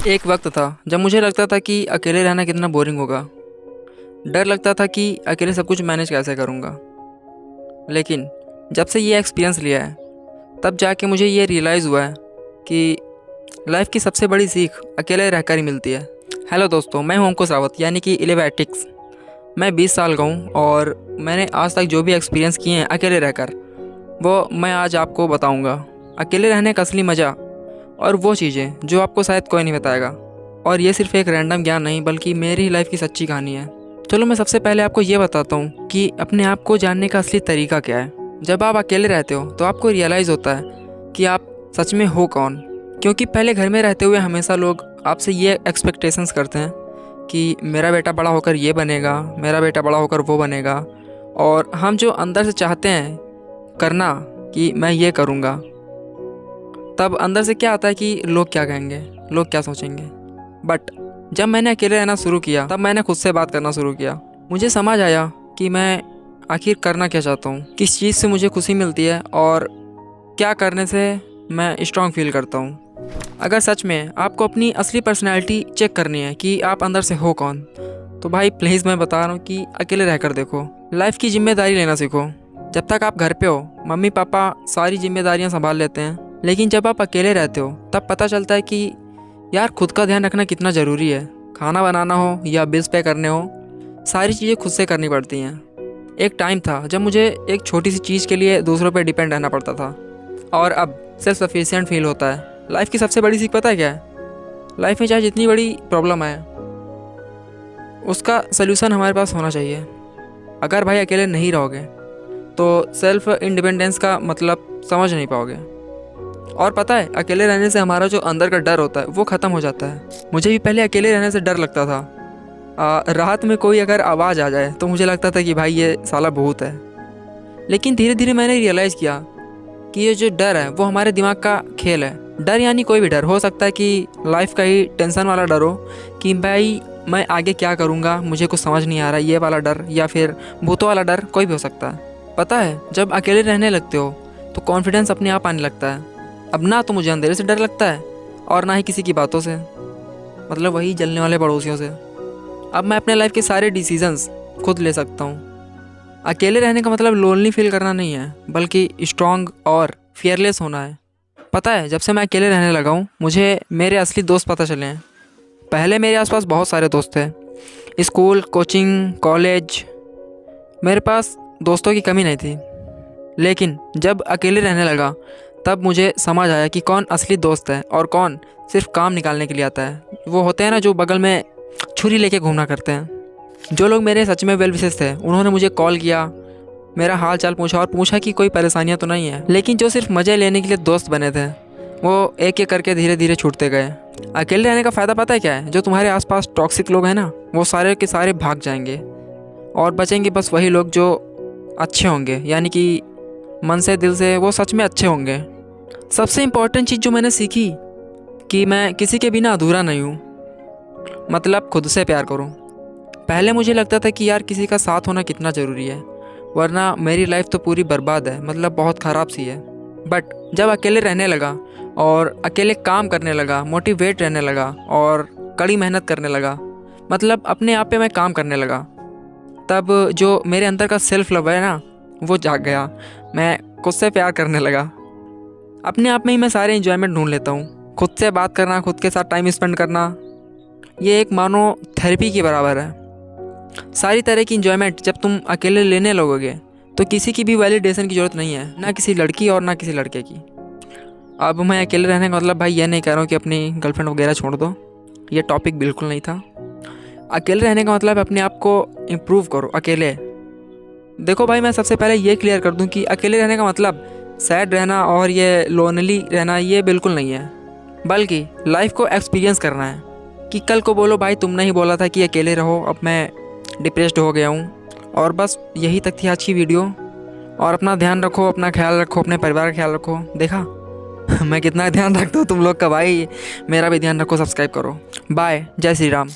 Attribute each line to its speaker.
Speaker 1: एक वक्त था जब मुझे लगता था कि अकेले रहना कितना बोरिंग होगा। डर लगता था कि अकेले सब कुछ मैनेज कैसे करूँगा। लेकिन जब से ये एक्सपीरियंस लिया है तब जाके मुझे ये रियलाइज़ हुआ है कि लाइफ की सबसे बड़ी सीख अकेले रहकर ही मिलती है। हेलो दोस्तों, मैं हूं अंकुश रावत यानी कि इलेवैटिक्स। मैं 20 साल का हूँ और मैंने आज तक जो भी एक्सपीरियंस किए हैं अकेले रहकर वो मैं आज आपको बताऊँगा। अकेले रहने का असली मज़ा और वो चीज़ें जो आपको शायद कोई नहीं बताएगा। और ये सिर्फ एक रैंडम ज्ञान नहीं बल्कि मेरी लाइफ की सच्ची कहानी है। चलो मैं सबसे पहले आपको ये बताता हूँ कि अपने आप को जानने का असली तरीका क्या है। जब आप अकेले रहते हो तो आपको रियलाइज़ होता है कि आप सच में हो कौन। क्योंकि पहले घर में रहते हुए हमेशा लोग आपसे ये एक्सपेक्टेशंस करते हैं कि मेरा बेटा बड़ा होकर ये बनेगा, मेरा बेटा बड़ा होकर वो बनेगा। और हम जो अंदर से चाहते हैं करना कि मैं ये करूँगा, तब अंदर से क्या आता है कि लोग क्या कहेंगे, लोग क्या सोचेंगे। बट जब मैंने अकेले रहना शुरू किया तब मैंने खुद से बात करना शुरू किया। मुझे समझ आया कि मैं आखिर करना क्या चाहता हूँ, किस चीज़ से मुझे खुशी मिलती है और क्या करने से मैं स्ट्रांग फील करता हूँ। अगर सच में आपको अपनी असली पर्सनैलिटी चेक करनी है कि आप अंदर से हो कौन, तो भाई प्लीज़ मैं बता रहा हूँ कि अकेले रहकर देखो। लाइफ की जिम्मेदारी लेना सीखो। जब तक आप घर पे हो मम्मी पापा सारी जिम्मेदारियाँ संभाल लेते हैं, लेकिन जब आप अकेले रहते हो तब पता चलता है कि यार खुद का ध्यान रखना कितना ज़रूरी है। खाना बनाना हो या बिल्स पे करने हो, सारी चीज़ें खुद से करनी पड़ती हैं। एक टाइम था जब मुझे एक छोटी सी चीज़ के लिए दूसरों पे डिपेंड रहना पड़ता था और अब सेल्फ सफिशिएंट फील होता है। लाइफ की सबसे बड़ी सीख पता है क्या है? लाइफ में चाहे जितनी बड़ी प्रॉब्लम आए उसका सल्यूशन हमारे पास होना चाहिए। अगर भाई अकेले नहीं रहोगे तो सेल्फ इंडिपेंडेंस का मतलब समझ नहीं पाओगे। और पता है अकेले रहने से हमारा जो अंदर का डर होता है वो ख़त्म हो जाता है। मुझे भी पहले अकेले रहने से डर लगता था। रात में कोई अगर आवाज़ आ जाए तो मुझे लगता था कि भाई ये साला भूत है। लेकिन धीरे धीरे मैंने रियलाइज़ किया कि ये जो डर है वो हमारे दिमाग का खेल है। डर यानी कोई भी डर हो सकता है कि लाइफ का ही टेंशन वाला डर हो कि भाई मैं आगे क्या करूँगा, मुझे कुछ समझ नहीं आ रहा, ये वाला डर, या फिर भूतों वाला डर, कोई भी हो सकता है। पता है जब अकेले रहने लगते हो तो कॉन्फिडेंस अपने आप आने लगता है। अब ना तो मुझे अंधेरे से डर लगता है और ना ही किसी की बातों से, मतलब वही जलने वाले पड़ोसियों से। अब मैं अपने लाइफ के सारे डिसीजंस खुद ले सकता हूँ। अकेले रहने का मतलब लोनली फील करना नहीं है बल्कि स्ट्रॉन्ग और फियरलेस होना है। पता है जब से मैं अकेले रहने लगा हूँ मुझे मेरे असली दोस्त पता चले हैं। पहले मेरे आसपास बहुत सारे दोस्त थे, स्कूल, कोचिंग, कॉलेज, मेरे पास दोस्तों की कमी नहीं थी। लेकिन जब अकेले रहने लगा तब मुझे समझ आया कि कौन असली दोस्त है और कौन सिर्फ काम निकालने के लिए आता है। वो होते हैं ना जो बगल में छुरी लेके घूमना करते हैं। जो लोग मेरे सच में वेल विशेष थे उन्होंने मुझे कॉल किया, मेरा हाल चाल पूछा और पूछा कि कोई परेशानियां तो नहीं है। लेकिन जो सिर्फ मज़े लेने के लिए दोस्त बने थे वो एक एक करके धीरे धीरे छूटते गए। अकेले रहने का फ़ायदा पता है क्या है? जो तुम्हारे आसपास टॉक्सिक लोग हैं ना, वो सारे के सारे भाग जाएंगे और बचेंगे बस वही लोग जो अच्छे होंगे, यानी कि मन से दिल से वो सच में अच्छे होंगे। सबसे इम्पॉर्टेंट चीज़ जो मैंने सीखी कि मैं किसी के बिना अधूरा नहीं हूँ, मतलब खुद से प्यार करूँ। पहले मुझे लगता था कि यार किसी का साथ होना कितना ज़रूरी है, वरना मेरी लाइफ तो पूरी बर्बाद है, मतलब बहुत ख़राब सी है। बट जब अकेले रहने लगा और अकेले काम करने लगा, मोटिवेट रहने लगा और कड़ी मेहनत करने लगा, मतलब अपने आप पे मैं काम करने लगा, तब जो मेरे अंदर का सेल्फ लव है ना वो जाग गया। मैं खुद से प्यार करने लगा। अपने आप में ही मैं सारे एंजॉयमेंट ढूंढ लेता हूँ। खुद से बात करना, खुद के साथ टाइम स्पेंड करना, ये एक मानो थेरेपी के बराबर है। सारी तरह की एंजॉयमेंट जब तुम अकेले लेने लगोगे तो किसी की भी वैलिडेशन की ज़रूरत नहीं है, ना किसी लड़की और ना किसी लड़के की। अब मैं अकेले रहने का मतलब भाई ये नहीं कह रहा हूँ कि अपनी गर्लफ्रेंड वगैरह छोड़ दो, ये टॉपिक बिल्कुल नहीं था। अकेले रहने का मतलब अपने आप को इम्प्रूव करो अकेले। देखो भाई मैं सबसे पहले ये क्लियर कर दूँ कि अकेले रहने का मतलब सैड रहना और ये लोनली रहना ये बिल्कुल नहीं है, बल्कि लाइफ को एक्सपीरियंस करना है। कि कल को बोलो भाई तुमने ही बोला था कि अकेले रहो, अब मैं डिप्रेस्ड हो गया हूँ। और बस यही तक थी आज की वीडियो। और अपना ध्यान रखो, अपना ख्याल रखो, अपने परिवार का ख्याल रखो। देखा मैं कितना ध्यान रखता हूँ तुम लोग का, भाई मेरा भी ध्यान रखो, सब्सक्राइब करो। बाय, जय श्री राम।